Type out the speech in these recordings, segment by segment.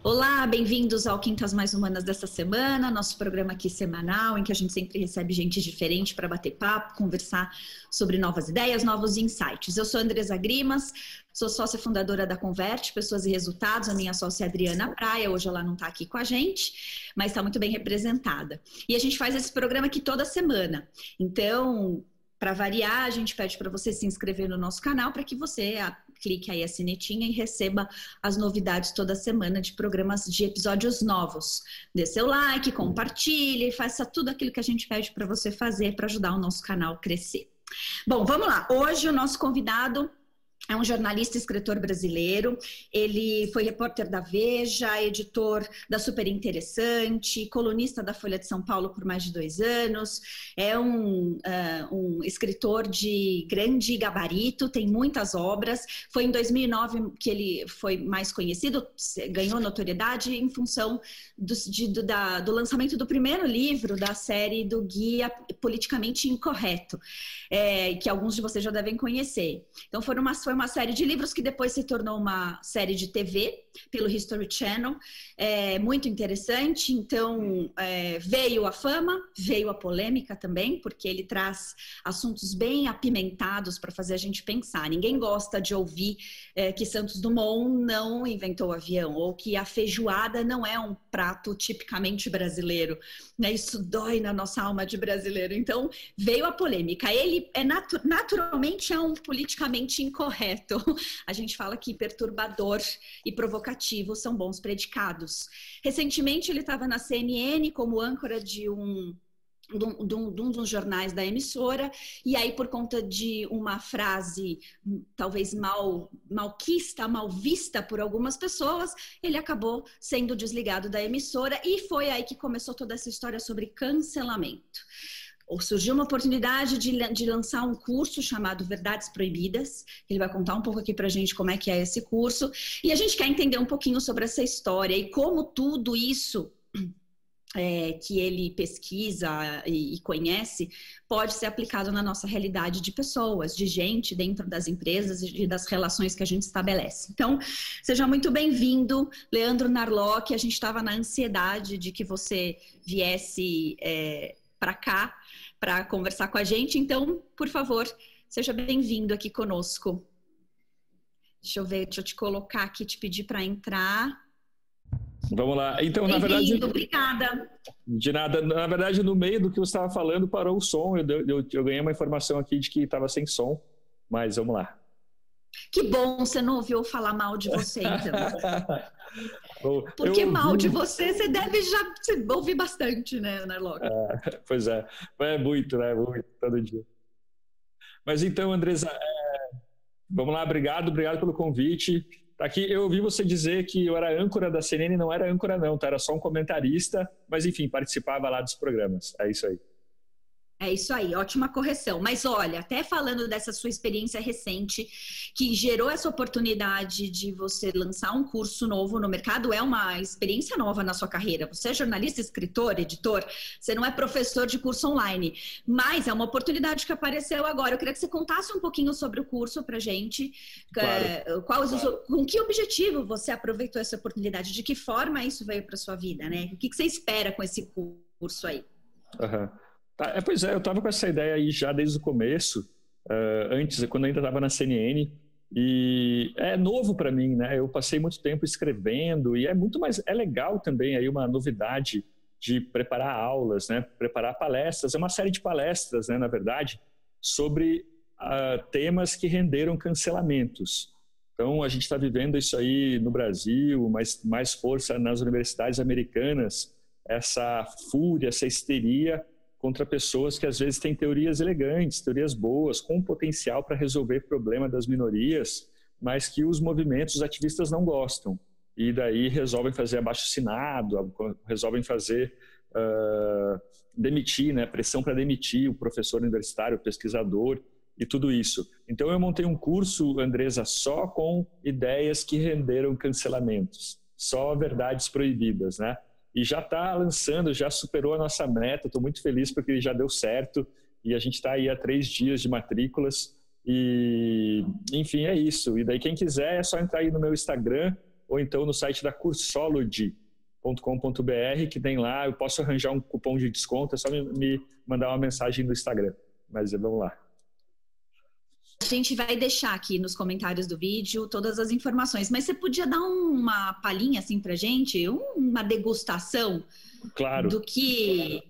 Olá, bem-vindos ao Quintas Mais Humanas desta semana, nosso programa aqui semanal, em que a gente sempre recebe gente diferente para bater papo, conversar sobre novas ideias, novos insights. Eu sou Andresa Grimas, sou sócia fundadora da Converte, Pessoas e Resultados, a minha sócia Adriana Praia, hoje ela não está aqui com a gente, mas está muito bem representada. E a gente faz esse programa aqui toda semana, então, para variar, a gente pede para você se inscrever no nosso canal para que você clique aí a sinetinha e receba as novidades toda semana de programas, de episódios novos. Dê seu like, compartilhe, faça tudo aquilo que a gente pede para você fazer para ajudar o nosso canal a crescer. Bom, vamos lá. Hoje o nosso convidado é um jornalista e escritor brasileiro, ele foi repórter da Veja, editor da Super Interessante, colunista da Folha de São Paulo por mais de 2 anos, é um escritor de grande gabarito, tem muitas obras, foi em 2009 que ele foi mais conhecido, ganhou notoriedade em função do lançamento do primeiro livro da série do Guia Politicamente Incorreto, que alguns de vocês já devem conhecer. Então foi uma série de livros que depois se tornou uma série de TV pelo History Channel, muito interessante. Então veio a fama, veio a polêmica também, porque ele traz assuntos bem apimentados para fazer a gente pensar. Ninguém gosta de ouvir que Santos Dumont não inventou o avião, ou que a feijoada não é um prato tipicamente brasileiro, né? Isso dói na nossa alma de brasileiro. Então veio a polêmica. Ele naturalmente é um politicamente incorreto. A gente fala que perturbador e provocativo são bons predicados. Recentemente ele estava na CNN como âncora de um dos jornais da emissora, e aí por conta de uma frase talvez malquista, mal vista por algumas pessoas, ele acabou sendo desligado da emissora, e foi aí que começou toda essa história sobre cancelamento. Surgiu uma oportunidade de lançar um curso chamado Verdades Proibidas. Ele vai contar um pouco aqui pra gente como é que é esse curso, e a gente quer entender um pouquinho sobre essa história e como tudo isso que ele pesquisa e conhece pode ser aplicado na nossa realidade de pessoas, de gente dentro das empresas e das relações que a gente estabelece. Então, seja muito bem-vindo, Leandro Narlock. A gente estava na ansiedade de que você viesse para cá para conversar com a gente, então, por favor, seja bem-vindo aqui conosco. Deixa eu te colocar aqui, te pedir para entrar. Vamos lá. Então, na verdade... Obrigada. De nada. Na verdade, no meio do que você estava falando, parou o som. Eu ganhei uma informação aqui de que estava sem som, mas vamos lá. Que bom, você não ouviu falar mal de você, então. Porque mal de você deve já ouvir bastante, né, Narlock? Pois é. É muito, né? Muito, todo dia. Mas então, Andresa, vamos lá. Obrigado pelo convite. Aqui eu ouvi você dizer que eu era âncora da CNN, não era âncora não, tá? Era só um comentarista, mas enfim, participava lá dos programas. É isso aí. É isso aí, ótima correção. Mas olha, até falando dessa sua experiência recente, que gerou essa oportunidade de você lançar um curso novo no mercado, é uma experiência nova na sua carreira. Você é jornalista, escritor, editor, você não é professor de curso online, mas é uma oportunidade que apareceu agora. Eu queria que você contasse um pouquinho sobre o curso pra gente. Claro. Com que objetivo você aproveitou essa oportunidade? De que forma isso veio para sua vida, né? O que você espera com esse curso aí? Pois é, eu estava com essa ideia aí já desde o começo, antes, quando eu ainda estava na CNN, e é novo para mim, né? Eu passei muito tempo escrevendo, e é legal também aí uma novidade de preparar aulas, né? Preparar palestras, é uma série de palestras, né, na verdade, sobre temas que renderam cancelamentos. Então, a gente está vivendo isso aí no Brasil, mas mais força nas universidades americanas, essa fúria, essa histeria contra pessoas que às vezes têm teorias elegantes, teorias boas, com potencial para resolver problema das minorias, mas que os movimentos, os ativistas não gostam. E daí resolvem fazer abaixo-assinado, resolvem fazer demitir, né, pressão para demitir o professor universitário, o pesquisador e tudo isso. Então eu montei um curso, Andresa, só com ideias que renderam cancelamentos, só verdades proibidas, né? E já está lançando, já superou a nossa meta, estou muito feliz porque já deu certo e a gente está aí há 3 dias de matrículas e, enfim, é isso. E daí quem quiser é só entrar aí no meu Instagram ou então no site da Cursology.com.br, que tem lá, eu posso arranjar um cupom de desconto, é só me mandar uma mensagem no Instagram. Mas vamos lá. A gente vai deixar aqui nos comentários do vídeo todas as informações, mas você podia dar uma palhinha assim pra gente, uma degustação, claro, do que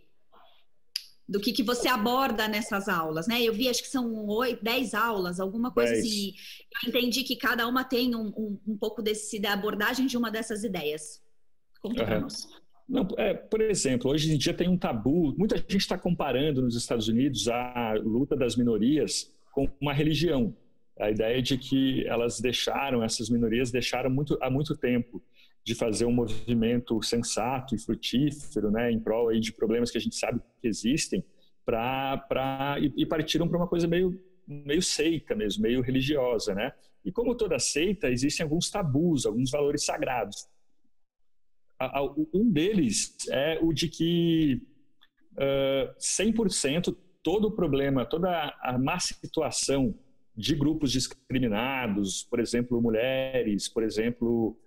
você aborda nessas aulas, né? Eu vi, acho que são 10 aulas, alguma coisa 10. assim. Eu entendi que cada uma tem um pouco da abordagem de uma dessas ideias. Conta pra nós. Não, por exemplo, hoje em dia tem um tabu, muita gente está comparando nos Estados Unidos a luta das minorias com uma religião. A ideia de que essas minorias deixaram há muito tempo de fazer um movimento sensato e frutífero, né, em prol aí de problemas que a gente sabe que existem, e partiram para uma coisa meio seita mesmo, meio religiosa, né? E como toda seita, existem alguns tabus, alguns valores sagrados. Um deles é o de que 100% todo o problema, toda a má situação de grupos discriminados, por exemplo, mulheres, por exemplo,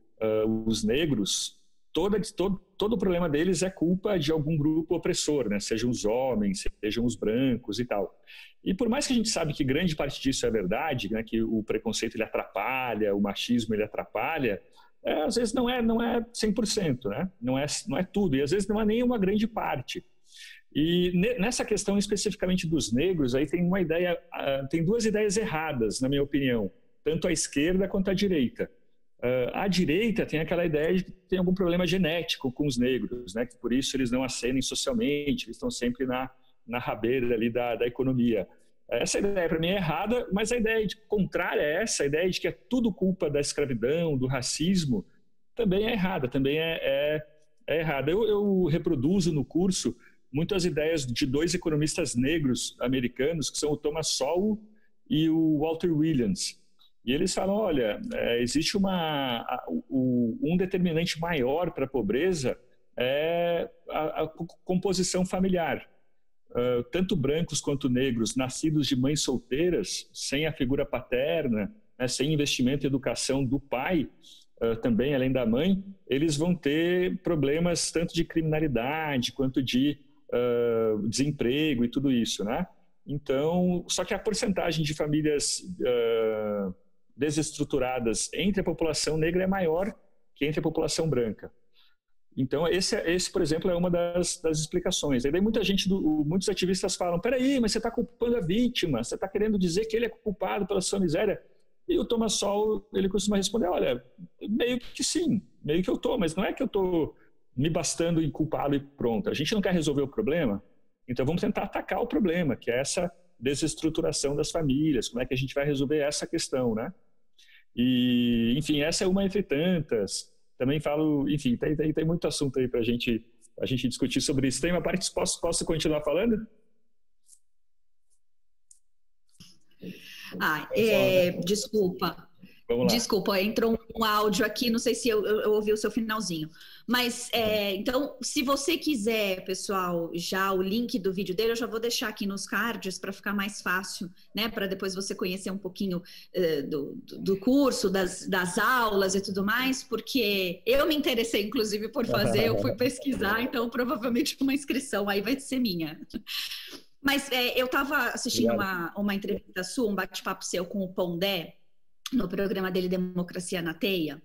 os negros, todo o problema deles é culpa de algum grupo opressor, né? Sejam os homens, sejam os brancos e tal. E por mais que a gente sabe que grande parte disso é verdade, né? Que o preconceito ele atrapalha, o machismo ele atrapalha, às vezes não é 100%, né? Não é tudo, e às vezes não é nem uma grande parte. E nessa questão especificamente dos negros, aí tem duas ideias erradas, na minha opinião, tanto a esquerda quanto a direita. A direita tem aquela ideia de que tem algum problema genético com os negros, né? Que por isso eles não ascendem socialmente, eles estão sempre na rabeira ali da economia. Essa ideia para mim é errada, mas a ideia contrária a essa, a ideia de que é tudo culpa da escravidão, do racismo, também é errada, também é errada. Eu reproduzo no curso muitas ideias de dois economistas negros americanos, que são o Thomas Sowell e o Walter Williams. E eles falam, olha, existe um determinante maior para a pobreza, é a composição familiar. Tanto brancos quanto negros, nascidos de mães solteiras, sem a figura paterna, né, sem investimento em educação do pai, também além da mãe, eles vão ter problemas tanto de criminalidade quanto de desemprego e tudo isso, né? Então, só que a porcentagem de famílias desestruturadas entre a população negra é maior que entre a população branca. Então, esse por exemplo, é uma das explicações. E daí muitos ativistas falam, peraí, mas você está culpando a vítima, você está querendo dizer que ele é culpado pela sua miséria? E o Thomas Sowell, ele costuma responder, olha, meio que sim, meio que eu estou, mas não é que eu estou me bastando em culpá-lo e pronto. A gente não quer resolver o problema, então vamos tentar atacar o problema, que é essa desestruturação das famílias, como é que a gente vai resolver essa questão, né? E, enfim, essa é uma entre tantas. Também falo, enfim, tem muito assunto aí para a gente discutir sobre isso. Tem uma parte que posso continuar falando? Desculpa. Vamos lá. Desculpa, entrou um áudio aqui, não sei se eu ouvi o seu finalzinho. Mas, então, se você quiser, pessoal, já o link do vídeo dele, eu já vou deixar aqui nos cards para ficar mais fácil, né? Para depois você conhecer um pouquinho do curso, das aulas e tudo mais, porque eu me interessei, inclusive, por fazer, eu fui pesquisar, então provavelmente uma inscrição aí vai ser minha. Mas eu estava assistindo uma entrevista sua, um bate-papo seu com o Pondé, no programa dele Democracia na Teia,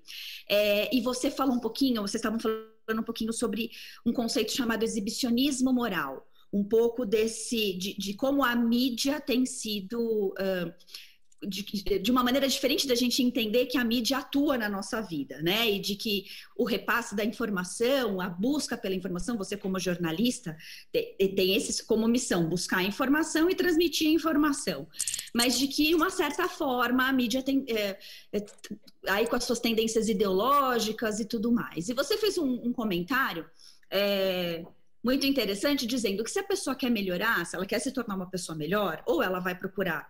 e você falou vocês estavam falando um pouquinho sobre um conceito chamado exibicionismo moral, um pouco de como a mídia tem sido, de uma maneira diferente da gente entender que a mídia atua na nossa vida, né? E de que o repasse da informação, a busca pela informação, você como jornalista tem esse como missão, buscar a informação e transmitir a informação. Mas de que, de uma certa forma, a mídia tem, aí com as suas tendências ideológicas e tudo mais. E você fez um comentário muito interessante, dizendo que se a pessoa quer melhorar, se ela quer se tornar uma pessoa melhor, ou ela vai procurar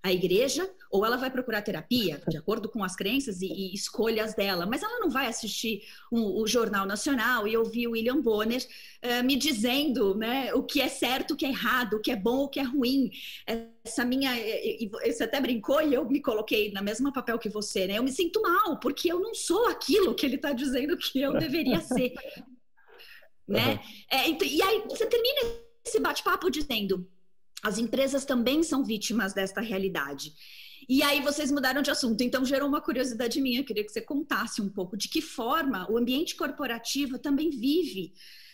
a igreja, ou ela vai procurar terapia, de acordo com as crenças e escolhas dela, mas ela não vai assistir o Jornal Nacional e ouvir o William Bonner me dizendo, né, o que é certo, o que é errado, o que é bom, o que é ruim. Você até brincou e eu me coloquei na mesma papel que você, né? Eu me sinto mal, porque eu não sou aquilo que ele está dizendo que eu deveria ser. Né? E aí você termina esse bate-papo dizendo: as empresas também são vítimas desta realidade. E aí vocês mudaram de assunto, então gerou uma curiosidade minha. Eu queria que você contasse um pouco de que forma o ambiente corporativo também vive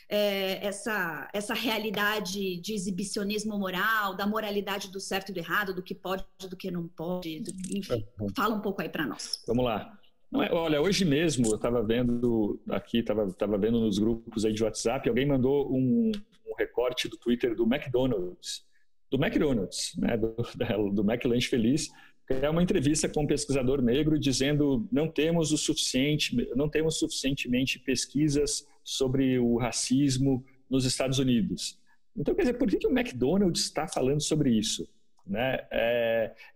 essa realidade de exibicionismo moral, da moralidade do certo e do errado, do que pode, do que não pode, enfim. Fala um pouco aí para nós. Vamos lá. Olha, hoje mesmo eu estava vendo aqui, estava vendo nos grupos aí de WhatsApp, alguém mandou um recorte do Twitter do McDonald's, né, do McLanche Feliz, que é uma entrevista com um pesquisador negro dizendo não temos suficientemente pesquisas sobre o racismo nos Estados Unidos. Então, quer dizer, por que o McDonald's está falando sobre isso? Né?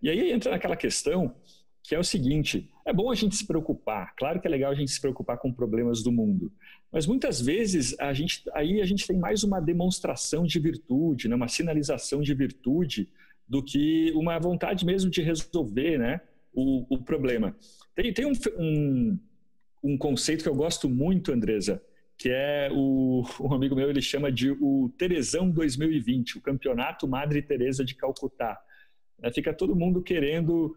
E aí entra naquela questão que é o seguinte: é bom a gente se preocupar, claro que é legal a gente se preocupar com problemas do mundo, mas muitas vezes a gente tem mais uma demonstração de virtude, né, uma sinalização de virtude, do que uma vontade mesmo de resolver, né, o problema. Tem um conceito que eu gosto muito, Andresa, que é um amigo meu, ele chama de o Teresão 2020, o Campeonato Madre Teresa de Calcutá. Fica todo mundo querendo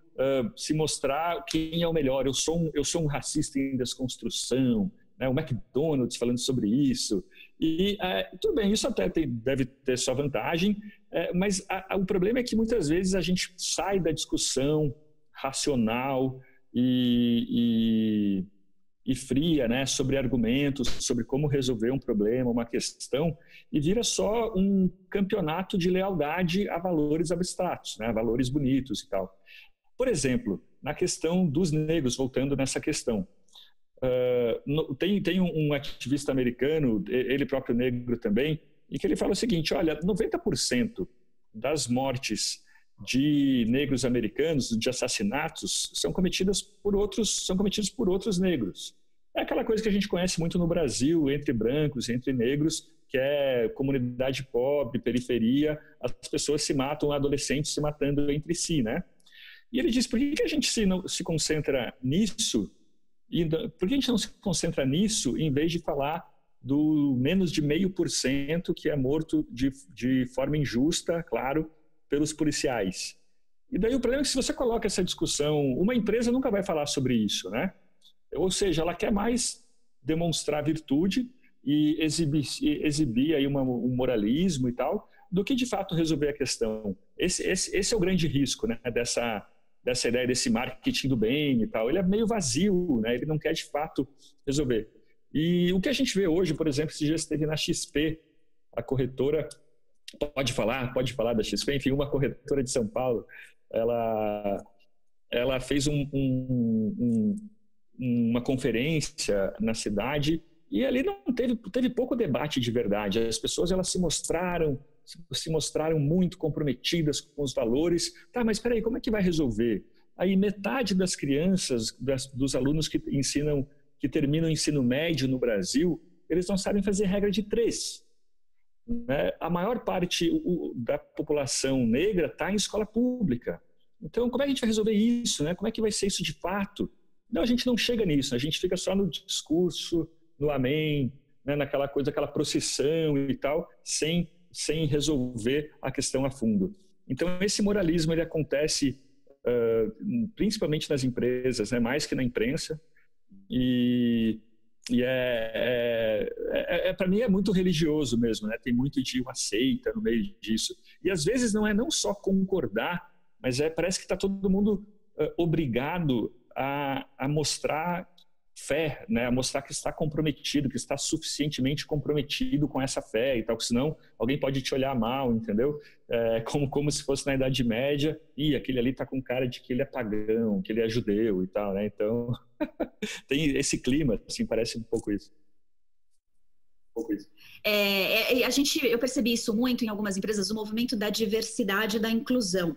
se mostrar quem é o melhor. Eu sou um racista em desconstrução, né? O McDonald's falando sobre isso. E tudo bem, isso até deve ter sua vantagem, mas o problema é que muitas vezes a gente sai da discussão racional e fria, né, sobre argumentos, sobre como resolver um problema, uma questão, e vira só um campeonato de lealdade a valores abstratos, né, a valores bonitos e tal. Por exemplo, na questão dos negros, voltando nessa questão, tem um ativista americano, ele próprio negro também, e que ele fala o seguinte: olha, 90% das mortes de negros americanos, de assassinatos, são cometidos por outros negros. É aquela coisa que a gente conhece muito no Brasil, entre brancos, entre negros, que é comunidade pobre, periferia, as pessoas se matam, adolescentes se matando entre si, né? E ele diz: por que a gente se concentra nisso? Por que a gente não se concentra nisso em vez de falar do menos de 0,5% que é morto de forma injusta, claro, pelos policiais? E daí o problema é que, se você coloca essa discussão, uma empresa nunca vai falar sobre isso, né? Ou seja, ela quer mais demonstrar virtude e exibir aí um moralismo e tal, do que de fato resolver a questão. Esse é o grande risco, né, dessa ideia desse marketing do bem e tal. Ele é meio vazio, né? Ele não quer de fato resolver. E o que a gente vê hoje, por exemplo, esse dia esteve na XP, a corretora, pode falar da XP, enfim, uma corretora de São Paulo, ela fez uma conferência na cidade, e ali não teve pouco debate de verdade. As pessoas, elas se mostraram muito comprometidas com os valores. Tá, mas espera aí, como é que vai resolver? Aí metade das crianças, dos alunos que terminam o ensino médio no Brasil, eles não sabem fazer regra de 3. Né? A maior parte da população negra está em escola pública. Então, como é que a gente vai resolver isso? Né? Como é que vai ser isso de fato? Não, a gente não chega nisso, a gente fica só no discurso, no amém, né? Naquela coisa, aquela procissão e tal, sem resolver a questão a fundo. Então, esse moralismo, ele acontece principalmente nas empresas, né? Mais que na imprensa, e para mim é muito religioso mesmo, né? Tem muito de uma seita no meio disso. E às vezes não só concordar, mas parece que está todo mundo obrigado a mostrar fé, né? A mostrar que está comprometido, que está suficientemente comprometido com essa fé e tal, que senão alguém pode te olhar mal, entendeu? Como se fosse na Idade Média, e aquele ali está com cara de que ele é pagão, que ele é judeu e tal, né? Então, tem esse clima, assim, parece um pouco isso. Eu percebi isso muito em algumas empresas, o movimento da diversidade e da inclusão.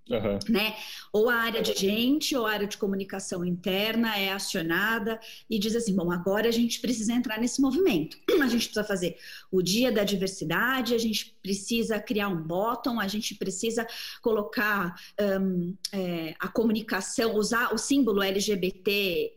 Uhum. Né? Ou a área de gente, ou a área de comunicação interna é acionada e diz assim, bom, agora a gente precisa entrar nesse movimento. A gente precisa fazer o dia da diversidade, a gente precisa criar um bottom, a gente precisa colocar a comunicação, usar o símbolo LGBT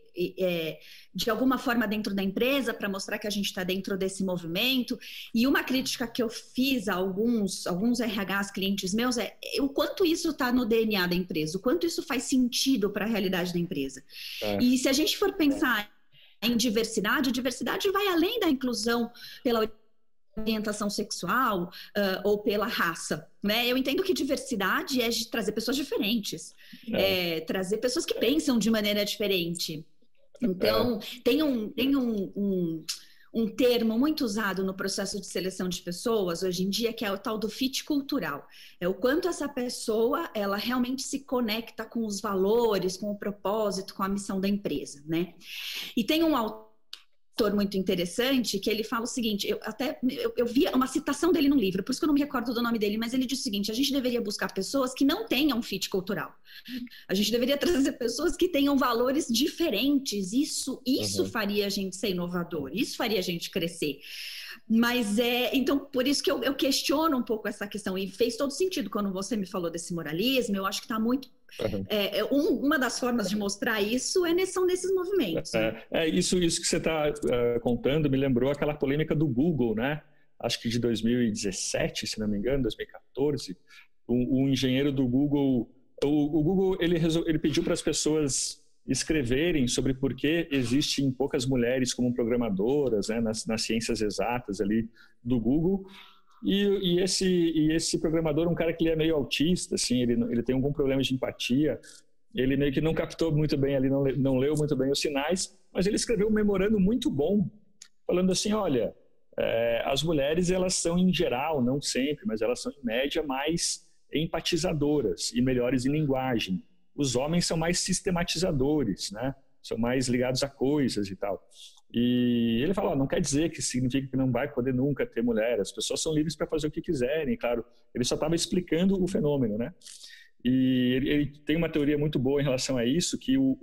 de alguma forma dentro da empresa para mostrar que a gente está dentro desse movimento. E uma crítica que eu fiz a alguns RHs clientes meus é o quanto isso está no DNA da empresa, o quanto isso faz sentido para a realidade da empresa. E se a gente for pensar em diversidade, a diversidade vai além da inclusão pela orientação sexual ou pela raça, né? Eu entendo que diversidade é de trazer pessoas diferentes, trazer pessoas que pensam de maneira diferente. Então, tem um termo muito usado no processo de seleção de pessoas hoje em dia, que é o tal do fit cultural. É o quanto essa pessoa, ela realmente se conecta com os valores, com o propósito, com a missão da empresa, né? E tem um autor muito interessante, que ele fala o seguinte, eu vi uma citação dele no livro, por isso que eu não me recordo do nome dele, mas ele diz o seguinte, a gente deveria buscar pessoas que não tenham fit cultural. A gente deveria trazer pessoas que tenham valores diferentes, isso faria a gente ser inovador, isso faria a gente crescer. Mas então, por isso que eu questiono um pouco essa questão, e fez todo sentido quando você me falou desse moralismo, eu acho que está muito... uma das formas de mostrar isso são nesses movimentos. Isso que você está contando me lembrou aquela polêmica do Google, né? Acho que de 2017, se não me engano, 2014, o engenheiro do Google... O Google ele pediu para as pessoas escreverem sobre por que existem poucas mulheres como programadoras, né, nas ciências exatas ali do Google. E esse programador, um cara que ele é meio autista, assim, ele tem algum problema de empatia, ele meio que não captou muito bem ali, não leu muito bem os sinais, mas ele escreveu um memorando muito bom, falando assim, olha, as mulheres, elas são em geral, não sempre, mas elas são em média mais empatizadoras e melhores em linguagem. Os homens são mais sistematizadores, né? São mais ligados a coisas e tal. E ele fala, não quer dizer que significa que não vai poder nunca ter mulher, as pessoas são livres para fazer o que quiserem, claro. Ele só estava explicando o fenômeno, né? E ele tem uma teoria muito boa em relação a isso, que o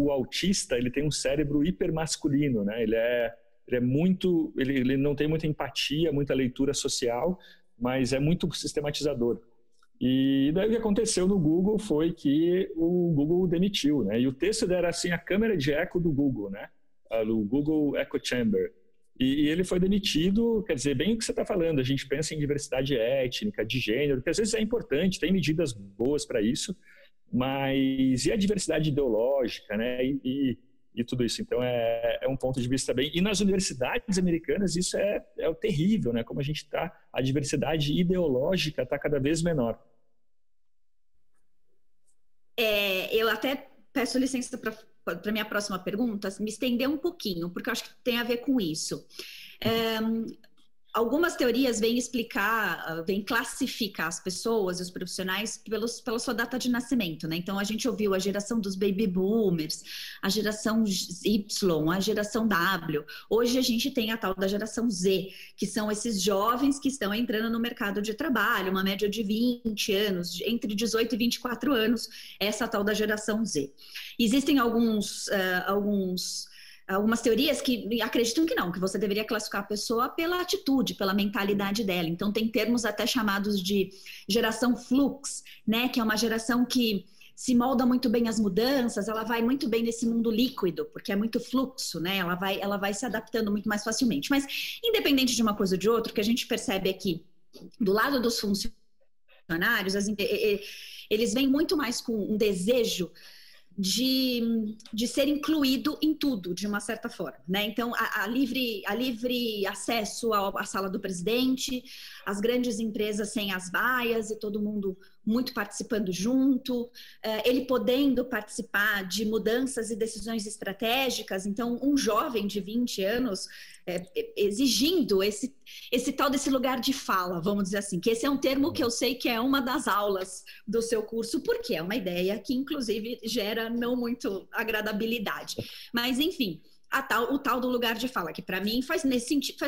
autista, ele tem um cérebro hipermasculino, né? Ele não tem muita empatia, muita leitura social, mas é muito sistematizador. E daí o que aconteceu no Google foi que o Google demitiu, né? E o texto era assim, a câmera de eco do Google, né? O Google Echo Chamber. E ele foi demitido, quer dizer, bem o que você está falando, a gente pensa em diversidade étnica, de gênero, que às vezes é importante, tem medidas boas para isso, mas e a diversidade ideológica, né? E tudo isso. Então, é um ponto de vista bem... E nas universidades americanas isso é terrível, né? Como a diversidade ideológica está cada vez menor. Eu até peço licença para a minha próxima pergunta, me estender um pouquinho, porque eu acho que tem a ver com isso. Algumas teorias vêm classificar as pessoas e os profissionais pela sua data de nascimento, né? Então, a gente ouviu a geração dos baby boomers, a geração Y, a geração W. Hoje, a gente tem a tal da geração Z, que são esses jovens que estão entrando no mercado de trabalho, uma média de 20 anos, entre 18 e 24 anos, essa tal da geração Z. Existem algumas teorias que acreditam que você deveria classificar a pessoa pela atitude, pela mentalidade dela. Então, tem termos até chamados de geração flux, né? Que é uma geração que se molda muito bem às mudanças, ela vai muito bem nesse mundo líquido, porque é muito fluxo, né? Ela vai se adaptando muito mais facilmente. Mas, independente de uma coisa ou de outra, o que a gente percebe aqui, do lado dos funcionários, eles vêm muito mais com um desejo de ser incluído em tudo, de uma certa forma, né? Então, a livre acesso à sala do presidente, as grandes empresas sem as baias e todo mundo muito participando junto, ele podendo participar de mudanças e decisões estratégicas. Então, um jovem de 20 anos exigindo esse tal desse lugar de fala, vamos dizer assim, que esse é um termo que eu sei que é uma das aulas do seu curso, porque é uma ideia que, inclusive, gera não muito agradabilidade. Mas, enfim, o tal do lugar de fala, que para mim faz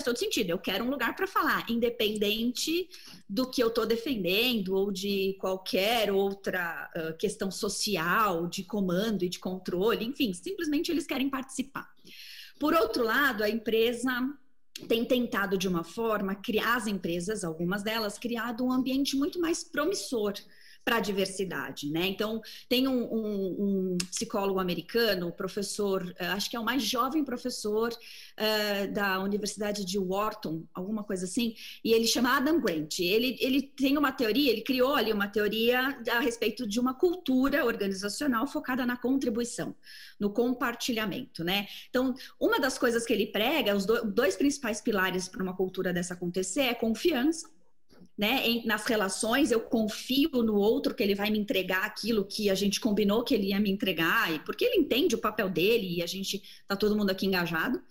todo sentido. Eu quero um lugar para falar, independente do que eu estou defendendo ou de qualquer outra questão social, de comando e de controle, enfim, simplesmente eles querem participar. Por outro lado, a empresa tem tentado de uma forma, as empresas, algumas delas, criado um ambiente muito mais promissor para a diversidade, né? Então, tem um psicólogo americano, professor, acho que é o mais jovem professor da Universidade de Wharton, alguma coisa assim, e ele chama Adam Grant. Ele tem uma teoria, ele criou ali uma teoria a respeito de uma cultura organizacional focada na contribuição, no compartilhamento, né? Então, uma das coisas que ele prega, os dois principais pilares para uma cultura dessa acontecer é confiança, né? Nas relações, eu confio no outro que ele vai me entregar aquilo que a gente combinou que ele ia me entregar, e porque ele entende o papel dele e a gente tá todo mundo aqui engajado.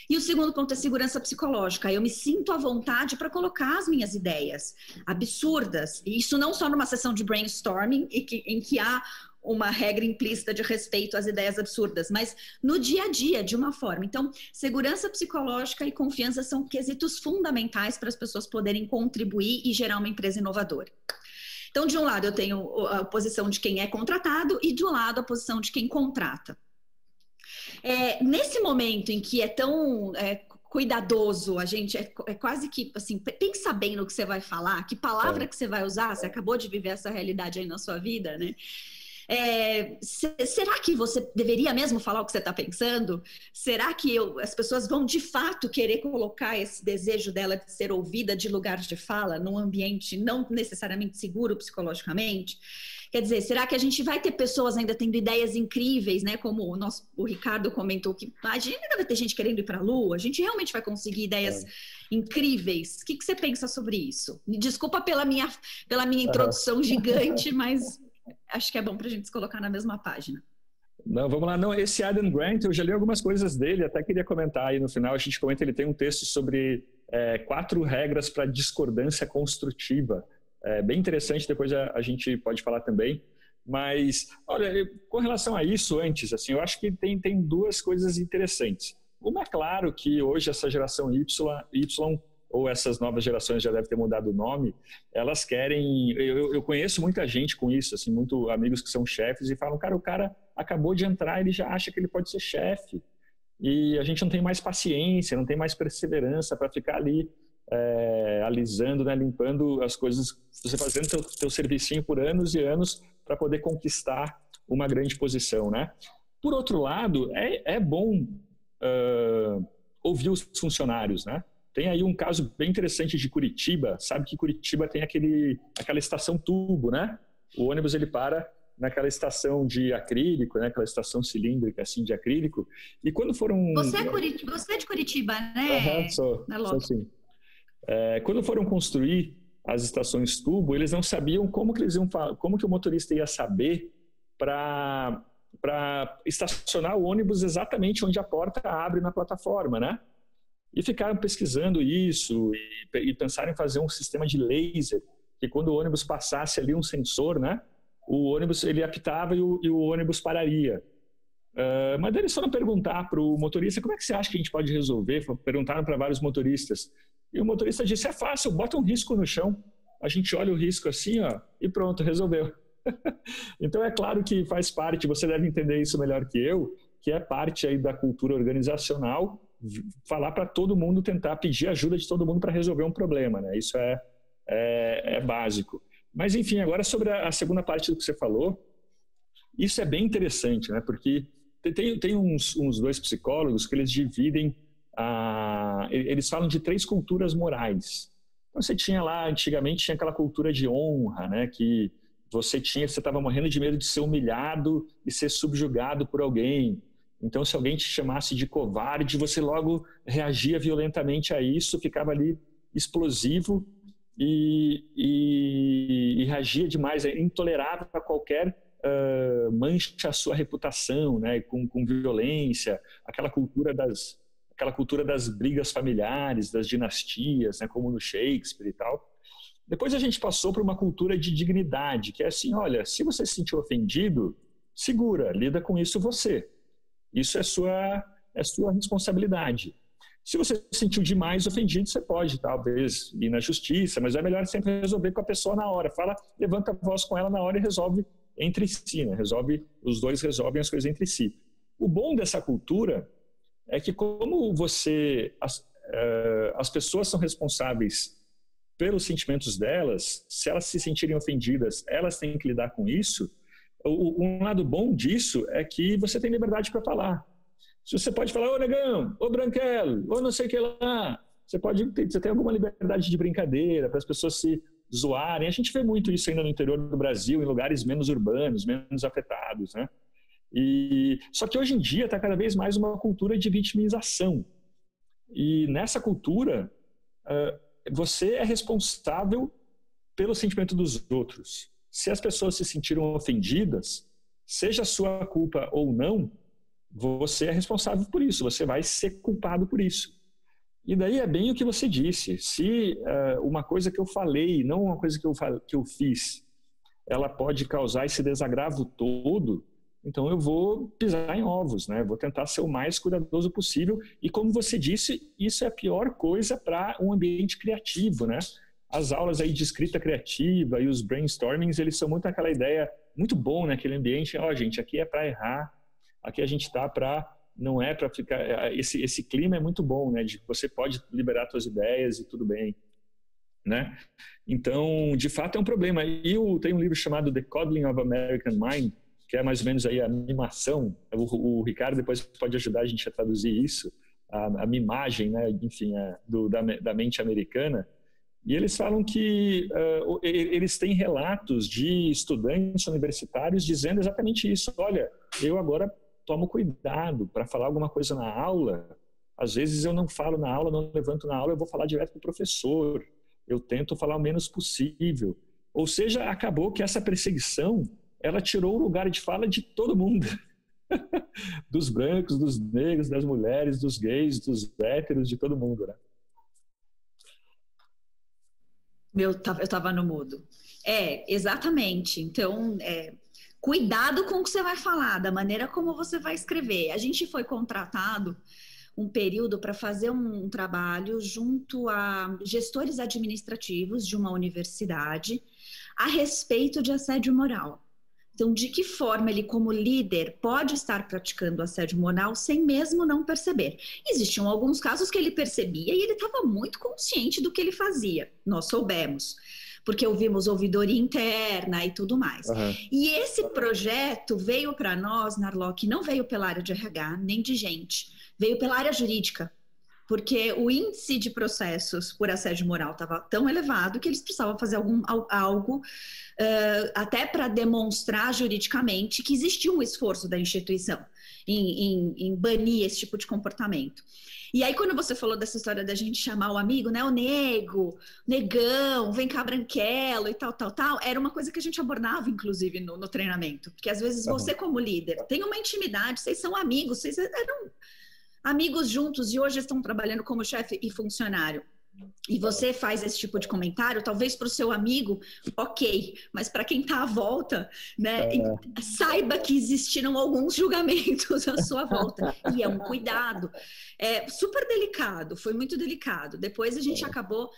E o segundo ponto é segurança psicológica. Eu me sinto à vontade para colocar as minhas ideias absurdas, e isso não só numa sessão de brainstorming em que há uma regra implícita de respeito às ideias absurdas, mas no dia a dia, de uma forma. Então, segurança psicológica e confiança são quesitos fundamentais para as pessoas poderem contribuir e gerar uma empresa inovadora. Então, de um lado, eu tenho a posição de quem é contratado e, de um lado, a posição de quem contrata. Nesse momento em que é tão cuidadoso, a gente é quase que, assim, pensa bem no que você vai falar, que palavra que você vai usar, você acabou de viver essa realidade aí na sua vida, né? Será que você deveria mesmo falar o que você está pensando? Será que as pessoas vão de fato querer colocar esse desejo dela de ser ouvida de lugar de fala num ambiente não necessariamente seguro psicologicamente? Quer dizer, será que a gente vai ter pessoas ainda tendo ideias incríveis, né? Como o Ricardo comentou, que a gente ainda vai ter gente querendo ir para a Lua, a gente realmente vai conseguir ideias incríveis. O que você pensa sobre isso? Me desculpa pela minha introdução gigante, mas acho que é bom para a gente se colocar na mesma página. Não, vamos lá. Não, esse Adam Grant, eu já li algumas coisas dele, até queria comentar aí no final. A gente comenta, ele tem um texto sobre 4 regras para discordância construtiva. Bem interessante, depois a gente pode falar também. Mas, olha, com relação a isso antes, assim, eu acho que tem 2 coisas interessantes. Uma, é claro que hoje essa geração Y ou essas novas gerações já devem ter mudado o nome, elas querem... Eu conheço muita gente com isso, assim, muito amigos que são chefes e falam, cara, o cara acabou de entrar, ele já acha que ele pode ser chefe. E a gente não tem mais paciência, não tem mais perseverança para ficar ali alisando, né, limpando as coisas, você fazendo teu servicinho por anos e anos para poder conquistar uma grande posição, né? Por outro lado, é bom ouvir os funcionários, né? Tem aí um caso bem interessante de Curitiba. Sabe que Curitiba tem aquela estação tubo, né? O ônibus ele para naquela estação de acrílico, né? Aquela estação cilíndrica assim de acrílico. E quando foram... Você é de Curitiba, né? Sou sim. Quando foram construir as estações tubo, eles não sabiam como que o motorista ia saber para estacionar o ônibus exatamente onde a porta abre na plataforma, né? E ficaram pesquisando isso e pensaram em fazer um sistema de laser, que quando o ônibus passasse ali um sensor, né, o ônibus ele apitava e o ônibus pararia. Mas eles foram perguntar para o motorista, como é que você acha que a gente pode resolver? Perguntaram para vários motoristas. E o motorista disse, é fácil, bota um risco no chão, a gente olha o risco assim, ó, e pronto, resolveu. Então é claro que faz parte, você deve entender isso melhor que eu, que é parte aí da cultura organizacional, falar para todo mundo, tentar pedir ajuda de todo mundo para resolver um problema, né? Isso é básico. Mas, enfim, agora sobre a segunda parte do que você falou, isso é bem interessante, né? Porque tem uns 2 psicólogos que eles dividem, eles falam de 3 culturas morais. Então, você tinha lá, antigamente, tinha aquela cultura de honra, né? Que você estava morrendo de medo de ser humilhado e ser subjugado por alguém. Então, se alguém te chamasse de covarde, você logo reagia violentamente a isso, ficava ali explosivo e reagia demais, intolerável a qualquer mancha a sua reputação, né, com violência, aquela cultura das brigas familiares, das dinastias, né, como no Shakespeare e tal. Depois a gente passou para uma cultura de dignidade, que é assim, olha, se você se sentiu ofendido, segura, lida com isso você. Isso é é sua responsabilidade. Se você se sentiu demais ofendido, você pode, talvez, ir na justiça, mas é melhor sempre resolver com a pessoa na hora. Fala, levanta a voz com ela na hora e resolve entre si, né? Os dois resolvem as coisas entre si. O bom dessa cultura é que como as pessoas são responsáveis pelos sentimentos delas, se elas se sentirem ofendidas, elas têm que lidar com isso. Um lado bom disso é que você tem liberdade para falar. Se você pode falar, ô negão, ô branquelo, ô não sei o que lá, você tem alguma liberdade de brincadeira para as pessoas se zoarem. A gente vê muito isso ainda no interior do Brasil, em lugares menos urbanos, menos afetados, né? Só que hoje em dia está cada vez mais uma cultura de vitimização. E nessa cultura, você é responsável pelo sentimento dos outros. Se as pessoas se sentiram ofendidas, seja sua culpa ou não, você é responsável por isso, você vai ser culpado por isso. E daí é bem o que você disse. Se uma coisa que eu falei, não uma coisa que eu fiz, ela pode causar esse desagravo todo, então eu vou pisar em ovos, né? Vou tentar ser o mais cuidadoso possível. E como você disse, isso é a pior coisa para um ambiente criativo, né? As aulas aí de escrita criativa e os brainstormings, eles são muito aquela ideia, muito bom, né? Aquele ambiente, gente, aqui é para errar, aqui a gente está para... Não é para ficar... Esse clima é muito bom, né? De que você pode liberar suas ideias e tudo bem, né? Então, de fato, é um problema. E tem um livro chamado The Coddling of American Mind, que é mais ou menos aí a mimação. O Ricardo depois pode ajudar a gente a traduzir isso, a mimagem, né? Enfim, da mente americana. E eles falam que eles têm relatos de estudantes universitários dizendo exatamente isso. Olha, eu agora tomo cuidado para falar alguma coisa na aula. Às vezes eu não falo na aula, não levanto na aula, eu vou falar direto para o professor. Eu tento falar o menos possível. Ou seja, acabou que essa perseguição, ela tirou o lugar de fala de todo mundo. Dos brancos, dos negros, das mulheres, dos gays, dos héteros, de todo mundo, né? Eu estava no mudo. Exatamente. Então, cuidado com o que você vai falar, da maneira como você vai escrever. A gente foi contratado um período para fazer um trabalho junto a gestores administrativos de uma universidade a respeito de assédio moral. Então, de que forma ele, como líder, pode estar praticando assédio moral sem mesmo não perceber? Existiam alguns casos que ele percebia e ele estava muito consciente do que ele fazia. Nós soubemos, porque ouvimos ouvidoria interna e tudo mais. Uhum. E esse projeto veio para nós, Narlock, não veio pela área de RH, nem de gente, veio pela área jurídica. Porque o índice de processos por assédio moral estava tão elevado que eles precisavam fazer algo até para demonstrar juridicamente que existia um esforço da instituição em banir esse tipo de comportamento. E aí, quando você falou dessa história da gente chamar o amigo, né, o negão, vem cá branquelo e tal, era uma coisa que a gente abordava, inclusive, no treinamento. Porque às vezes você, como líder, tem uma intimidade, vocês são amigos, vocês eram amigos juntos e hoje estão trabalhando como chefe e funcionário. E você faz esse tipo de comentário, talvez para o seu amigo, ok, mas para quem está à volta, né, saiba que existiram alguns julgamentos à sua volta. E é um cuidado. Super delicado, foi muito delicado. Depois a gente acabou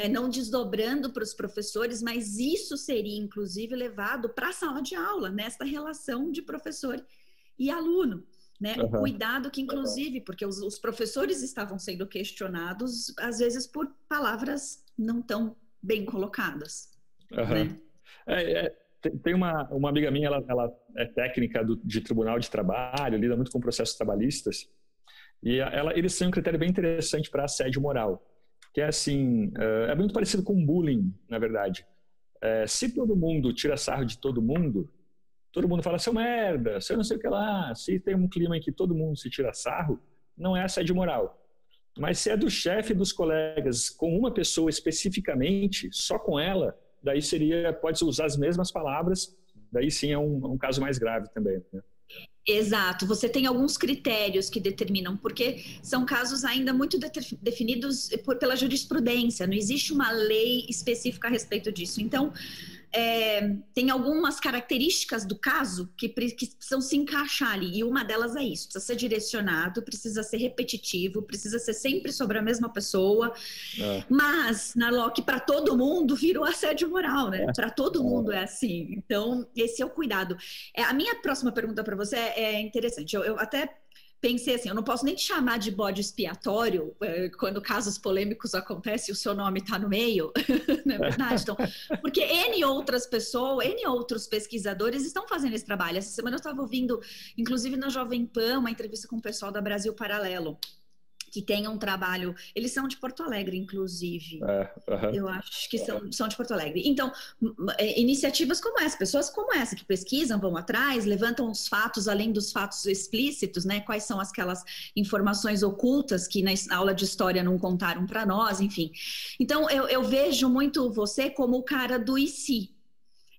não desdobrando para os professores, mas isso seria, inclusive, levado para a sala de aula, nesta relação de professor e aluno. Né? Uhum. Cuidado que, inclusive, porque os professores estavam sendo questionados, às vezes, por palavras não tão bem colocadas. Uhum. Né? Tem uma amiga minha, ela é técnica de tribunal de trabalho, lida muito com processos trabalhistas, e eles têm um critério bem interessante para assédio moral, que é assim, é muito parecido com bullying, na verdade. Se todo mundo tira sarro de todo mundo fala, seu merda, seu não sei o que lá. Se tem um clima em que todo mundo se tira sarro, não é assédio moral. Mas se é do chefe dos colegas com uma pessoa especificamente, só com ela, daí pode usar as mesmas palavras, daí sim é um caso mais grave também, né? Exato, você tem alguns critérios que determinam, porque são casos ainda muito definidos pela jurisprudência, não existe uma lei específica a respeito disso. Então, tem algumas características do caso que precisam se encaixar ali, e uma delas é isso, precisa ser direcionado, precisa ser repetitivo, precisa ser sempre sobre a mesma pessoa, mas, Narlock, para todo mundo virou assédio moral, né? Para todo mundo é assim, então esse é o cuidado. A minha próxima pergunta para você é interessante, eu até pensei assim, eu não posso nem te chamar de bode expiatório quando casos polêmicos acontecem e o seu nome está no meio, não é verdade? Então, porque outras pessoas, outros pesquisadores estão fazendo esse trabalho. Essa semana eu estava ouvindo, inclusive na Jovem Pan, uma entrevista com o pessoal da Brasil Paralelo, que tem um trabalho, eles são de Porto Alegre, inclusive. Eu acho que são de Porto Alegre. Então, iniciativas como essa, pessoas como essa, que pesquisam, vão atrás, levantam os fatos, além dos fatos explícitos, né? Quais são aquelas informações ocultas que na aula de história não contaram para nós, enfim. Então, eu vejo muito você como o cara do e se.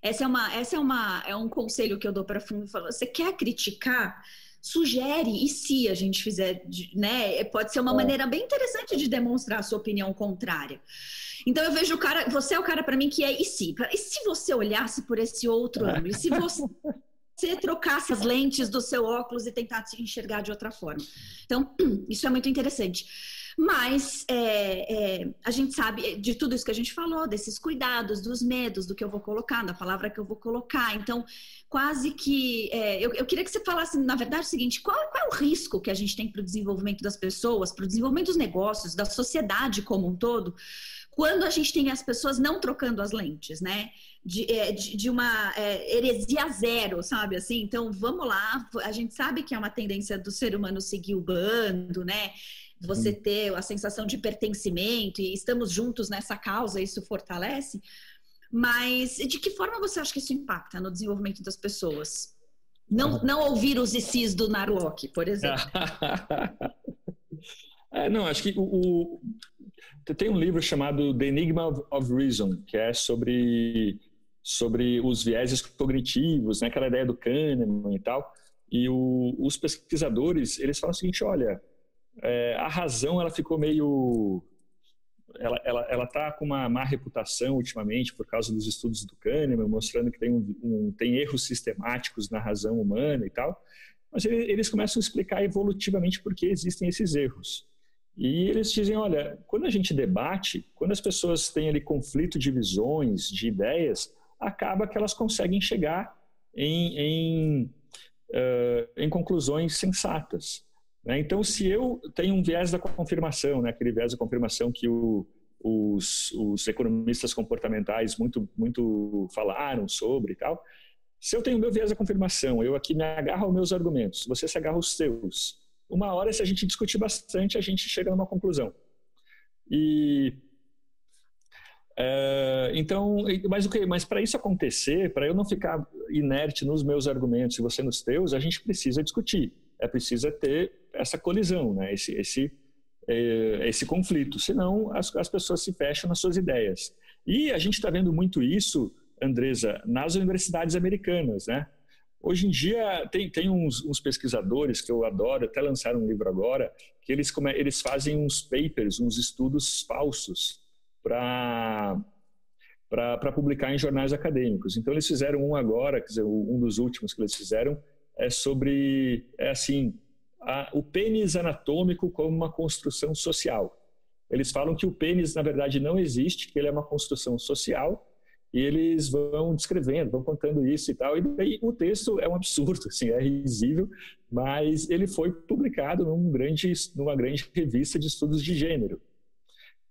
É um conselho que eu dou para fundo. Você quer criticar? Sugere, e se a gente fizer, né? Pode ser uma maneira bem interessante de demonstrar a sua opinião contrária. Então eu vejo você é o cara para mim que é e se você olhasse por esse outro ângulo? E se você trocasse as lentes do seu óculos e tentasse enxergar de outra forma? Então, isso é muito interessante. Mas a gente sabe de tudo isso que a gente falou, desses cuidados, dos medos, do que eu vou colocar, da palavra que eu vou colocar. Então, quase que... eu queria que você falasse, na verdade, o seguinte, qual é o risco que a gente tem para o desenvolvimento das pessoas, para o desenvolvimento dos negócios, da sociedade como um todo, quando a gente tem as pessoas não trocando as lentes, né? De uma heresia zero, sabe? Assim, então, vamos lá, a gente sabe que é uma tendência do ser humano seguir o bando, né? Você ter a sensação de pertencimento e estamos juntos nessa causa, isso fortalece. Mas de que forma você acha que isso impacta no desenvolvimento das pessoas? Não ouvir os ICs do Narlock, por exemplo. Não, acho que tem um livro chamado The Enigma of Reason, que é sobre os vieses cognitivos, né? Aquela ideia do Kahneman e tal. E os pesquisadores, eles falam o seguinte, olha... a razão ela ficou meio ela está com uma má reputação ultimamente por causa dos estudos do Kahneman, mostrando que tem erros sistemáticos na razão humana e tal, mas eles começam a explicar evolutivamente por que existem esses erros. E eles dizem, olha, quando a gente debate, quando as pessoas têm ali conflito de visões, de ideias, acaba que elas conseguem chegar em conclusões sensatas. Então, se eu tenho um viés da confirmação, né, aquele viés da confirmação que os economistas comportamentais muito falaram sobre e tal, se eu tenho o meu viés da confirmação, eu aqui me agarro aos meus argumentos, você se agarra aos seus, uma hora, se a gente discutir bastante, a gente chega numa conclusão. Então, mas para isso acontecer, para eu não ficar inerte nos meus argumentos e você nos teus, a gente precisa discutir. Precisa ter essa colisão, né? esse conflito, senão as pessoas se fecham nas suas ideias. E a gente está vendo muito isso, Andresa, nas universidades americanas, né? Hoje em dia tem uns pesquisadores que eu adoro, até lançaram um livro agora, que eles fazem uns papers, uns estudos falsos para publicar em jornais acadêmicos. Então eles fizeram um agora, quer dizer, um dos últimos que eles fizeram, o pênis anatômico como uma construção social. Eles falam que o pênis, na verdade, não existe, que ele é uma construção social, e eles vão descrevendo, vão contando isso e tal, e daí o texto é um absurdo, assim, é risível, mas ele foi publicado numa grande revista de estudos de gênero,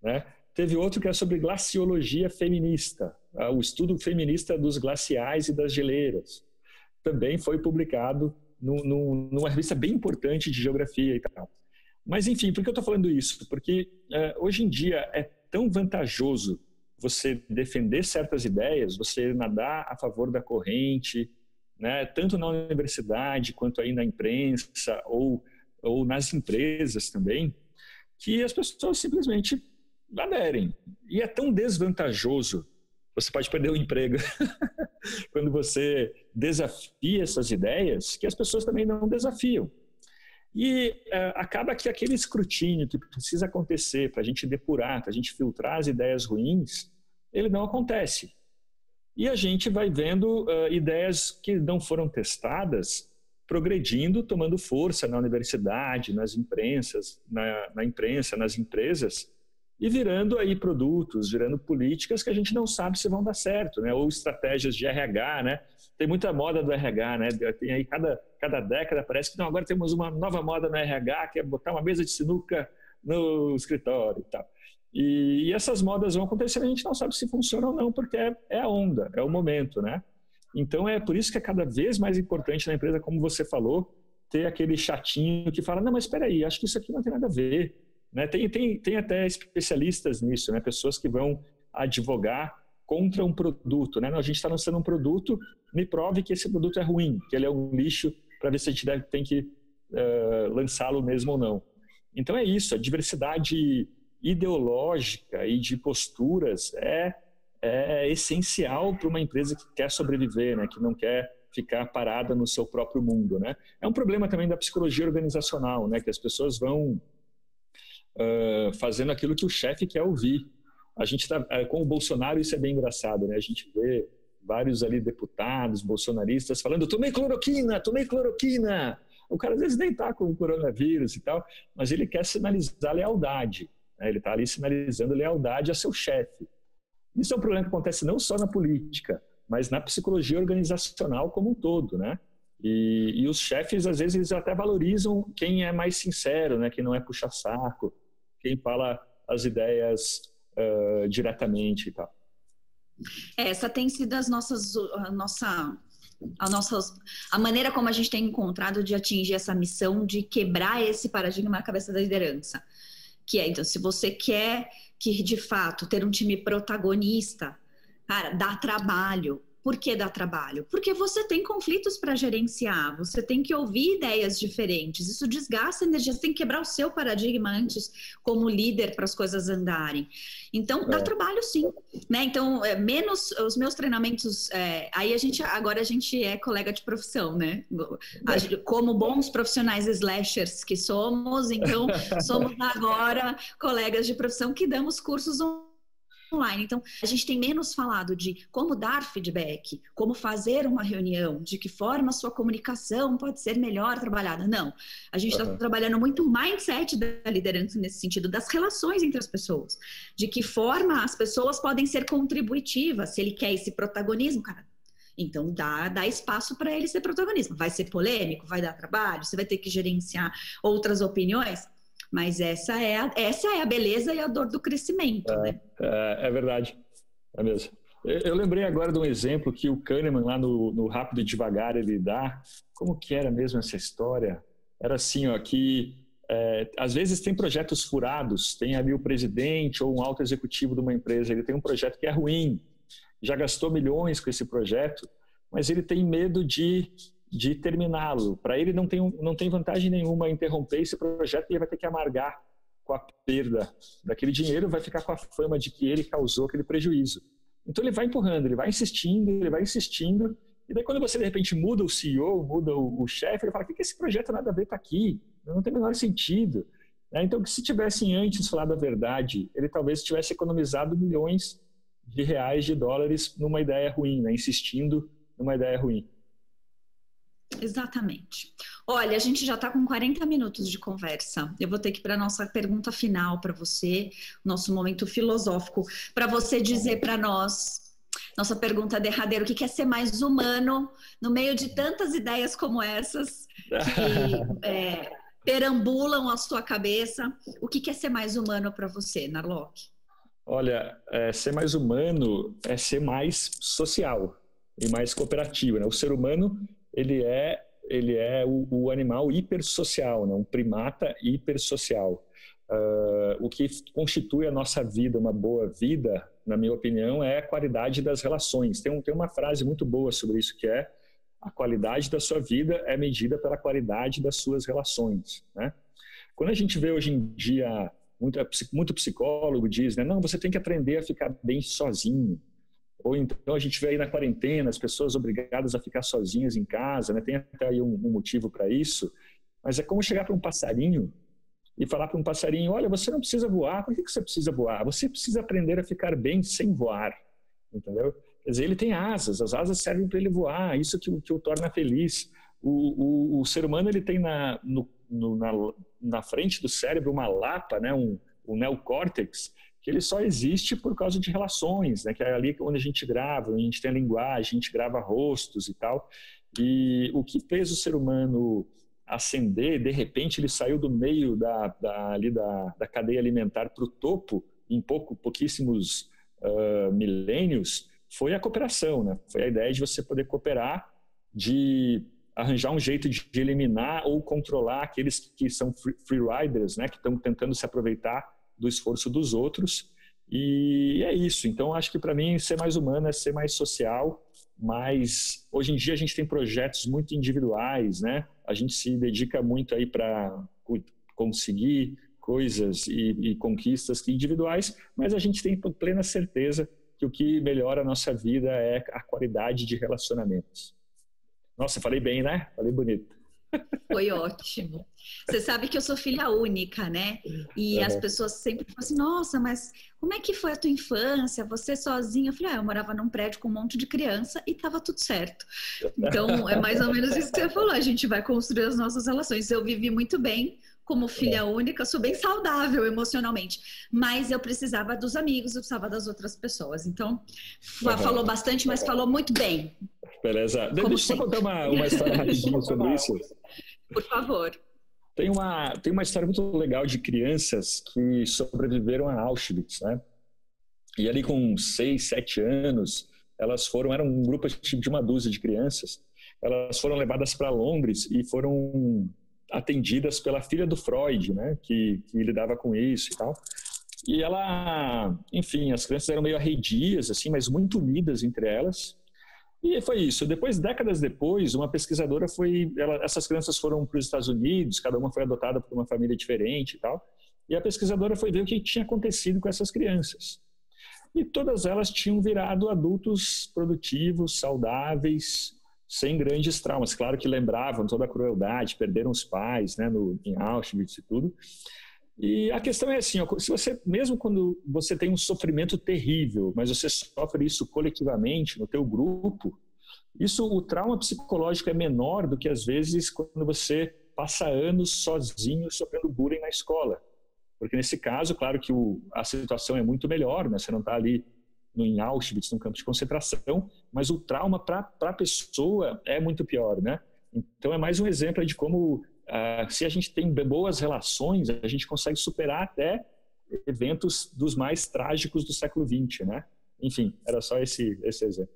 né? Teve outro que é sobre glaciologia feminista, o estudo feminista dos glaciais e das geleiras. Também foi publicado numa revista bem importante de geografia e tal. Mas, enfim, por que eu estou falando isso? Porque hoje em dia é tão vantajoso você defender certas ideias, você nadar a favor da corrente, né? Tanto na universidade quanto aí na imprensa ou nas empresas também, que as pessoas simplesmente aderem. E é tão desvantajoso, você pode perder o emprego quando você desafia essas ideias, que as pessoas também não desafiam. E acaba que aquele escrutínio que precisa acontecer para a gente depurar, para a gente filtrar as ideias ruins, ele não acontece. E a gente vai vendo ideias que não foram testadas progredindo, tomando força na universidade, nas imprensas, na imprensa, nas empresas, e virando aí produtos, virando políticas que a gente não sabe se vão dar certo, né? Ou estratégias de RH, né? Tem muita moda do RH, né? Tem aí cada década parece que não, agora temos uma nova moda no RH, que é botar uma mesa de sinuca no escritório e tal. E essas modas vão acontecer, a gente não sabe se funciona ou não, porque é a onda, é o momento, né? Então é por isso que é cada vez mais importante na empresa, como você falou, ter aquele chatinho que fala, não, mas espera aí, acho que isso aqui não tem nada a ver. Né? Tem até especialistas nisso, né? Pessoas que vão advogar contra um produto. Né? Não, a gente está lançando um produto, me prove que esse produto é ruim, que ele é um lixo, para ver se a gente tem que lançá-lo mesmo ou não. Então é isso, a diversidade ideológica e de posturas é essencial para uma empresa que quer sobreviver, né? Que não quer ficar parada no seu próprio mundo. Né? É um problema também da psicologia organizacional, né? Que as pessoas vão fazendo aquilo que o chefe quer ouvir. A gente tá, com o Bolsonaro isso é bem engraçado, né? A gente vê vários ali deputados bolsonaristas falando tomei cloroquina. O cara às vezes nem está com o coronavírus e tal, mas ele quer sinalizar lealdade, né? Ele está ali sinalizando lealdade a seu chefe. Isso é um problema que acontece não só na política, mas na psicologia organizacional como um todo, né? E os chefes, às vezes, eles até valorizam quem é mais sincero, né? Quem não é puxa-saco, quem fala as ideias diretamente e tal. Essa tem sido a maneira como a gente tem encontrado de atingir essa missão de quebrar esse paradigma na cabeça da liderança. Que é, então, se você quer que, de fato, ter um time protagonista, cara, dá trabalho. Por que dá trabalho? Porque você tem conflitos para gerenciar, você tem que ouvir ideias diferentes, isso desgasta energia, você tem que quebrar o seu paradigma antes como líder para as coisas andarem. Então, dá trabalho sim, né? Então, menos os meus treinamentos, aí agora a gente é colega de profissão, né? Como bons profissionais slashers que somos, então somos agora colegas de profissão que damos cursos online. Então, a gente tem menos falado de como dar feedback, como fazer uma reunião, de que forma a sua comunicação pode ser melhor trabalhada. Não, a gente está trabalhando muito o mindset da liderança nesse sentido, das relações entre as pessoas, de que forma as pessoas podem ser contributivas, se ele quer esse protagonismo, cara. Então, dá espaço para ele ser protagonista. Vai ser polêmico, vai dar trabalho, você vai ter que gerenciar outras opiniões. Mas essa é a beleza e a dor do crescimento, né? É verdade, é mesmo. Eu lembrei agora de um exemplo que o Kahneman, lá no Rápido e Devagar, ele dá. Como que era mesmo essa história? Era assim, ó, que às vezes tem projetos furados, tem ali o presidente ou um alto executivo de uma empresa, ele tem um projeto que é ruim, já gastou milhões com esse projeto, mas ele tem medo de terminá-lo. Para ele não tem vantagem nenhuma interromper esse projeto, ele vai ter que amargar com a perda daquele dinheiro, vai ficar com a fama de que ele causou aquele prejuízo. Então ele vai empurrando, ele vai insistindo, e daí quando você de repente muda o CEO, muda o chefe, ele fala, o que esse projeto nada a ver tá aqui? Não tem o menor sentido. Então, se tivessem antes falado a verdade, ele talvez tivesse economizado milhões de reais, de dólares numa ideia ruim, né? Insistindo numa ideia ruim. Exatamente. Olha, a gente já está com 40 minutos de conversa. Eu vou ter que ir para a nossa pergunta final para você, nosso momento filosófico, para você dizer para nós, nossa pergunta derradeira, o que é ser mais humano no meio de tantas ideias como essas que perambulam a sua cabeça. O que é ser mais humano para você, Narlock? Olha, ser mais humano é ser mais social e mais cooperativo, né? O ser humano ele é o animal hipersocial, né? Um primata hipersocial. O que constitui a nossa vida, uma boa vida, na minha opinião, é a qualidade das relações. Tem uma frase muito boa sobre isso, que é a qualidade da sua vida é medida pela qualidade das suas relações, né? Quando a gente vê hoje em dia, muito psicólogo diz, né? Não, você tem que aprender a ficar bem sozinho. Ou então a gente vê aí na quarentena as pessoas obrigadas a ficar sozinhas em casa, né? Tem até aí um motivo para isso, mas é como chegar para um passarinho e falar para um passarinho, olha, você não precisa voar. Por que você precisa voar? Você precisa aprender a ficar bem sem voar, entendeu? Quer dizer, ele tem asas, as asas servem para ele voar, isso que o torna feliz. O ser humano ele tem na frente do cérebro uma lapa, né, um neocórtex, que ele só existe por causa de relações, né, que é ali onde a gente grava, onde a gente tem a linguagem, a gente grava rostos e tal. E o que fez o ser humano ascender, de repente ele saiu do meio da cadeia alimentar para o topo em pouquíssimos milênios, foi a cooperação, né? Foi a ideia de você poder cooperar, de arranjar um jeito de eliminar ou controlar aqueles que são free riders, né? Que estão tentando se aproveitar do esforço dos outros. E é isso. Então, acho que para mim ser mais humano é ser mais social, mas hoje em dia a gente tem projetos muito individuais, né? A gente se dedica muito aí para conseguir coisas e conquistas individuais, mas a gente tem plena certeza que o que melhora a nossa vida é a qualidade de relacionamentos. Nossa, falei bem, né? Falei bonito. Foi ótimo. Você sabe que eu sou filha única, né? E as pessoas sempre falam assim, nossa, mas como é que foi a tua infância? Você sozinha? Eu falei, eu morava num prédio com um monte de criança e tava tudo certo. Então, é mais ou menos isso que você falou. A gente vai construir as nossas relações. Eu vivi muito bem como filha única, sou bem saudável emocionalmente. Mas eu precisava dos amigos, eu precisava das outras pessoas. Então, falou bastante, mas falou muito bem. Beleza. Deixa eu só contar uma história rapidinho sobre isso. Por favor. Tem uma história muito legal de crianças que sobreviveram a Auschwitz, né? E ali com 6, 7 anos, era um grupo de uma dúzia de crianças, elas foram levadas para Londres e foram atendidas pela filha do Freud, né? Que lidava com isso e tal. E ela, enfim, as crianças eram meio arredias, assim, mas muito unidas entre elas. E foi isso. Décadas depois, uma pesquisadora essas crianças foram para os Estados Unidos, cada uma foi adotada por uma família diferente e tal. E a pesquisadora foi ver o que tinha acontecido com essas crianças. E todas elas tinham virado adultos produtivos, saudáveis, sem grandes traumas. Claro que lembravam toda a crueldade, perderam os pais, né, em Auschwitz e tudo. E a questão é assim, se você, mesmo quando você tem um sofrimento terrível, mas você sofre isso coletivamente, no teu grupo, o trauma psicológico é menor do que às vezes quando você passa anos sozinho sofrendo bullying na escola. Porque nesse caso, claro que a situação é muito melhor, né? Você não está ali em Auschwitz, num campo de concentração, mas o trauma para a pessoa é muito pior, né? Então é mais um exemplo de como se a gente tem boas relações, a gente consegue superar até eventos dos mais trágicos do século XX, né? Enfim, era só esse exemplo.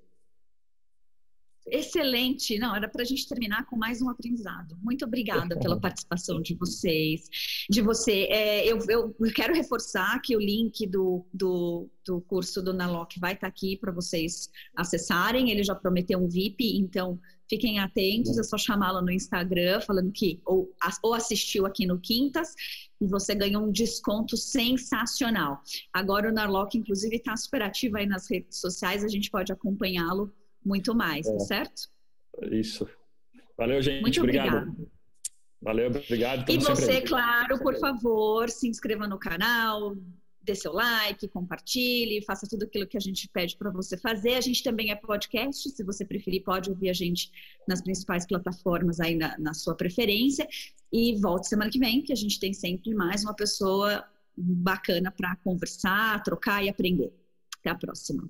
Excelente. Não, era para a gente terminar com mais um aprendizado. Muito obrigada pela participação de vocês, de você. Eu quero reforçar que o link do curso do Nalock vai estar aqui para vocês acessarem. Ele já prometeu um VIP, então fiquem atentos. É só chamá-lo no Instagram, falando que ou assistiu aqui no Quintas, e você ganhou um desconto sensacional. Agora o Nalock, inclusive, está super ativo aí nas redes sociais, a gente pode acompanhá-lo muito mais, tá certo? Isso. Valeu, gente. Muito obrigado. Valeu, obrigado. E você, claro, por favor, se inscreva no canal, dê seu like, compartilhe, faça tudo aquilo que a gente pede para você fazer. A gente também é podcast, se você preferir, pode ouvir a gente nas principais plataformas aí na sua preferência. E volte semana que vem, que a gente tem sempre mais uma pessoa bacana para conversar, trocar e aprender. Até a próxima.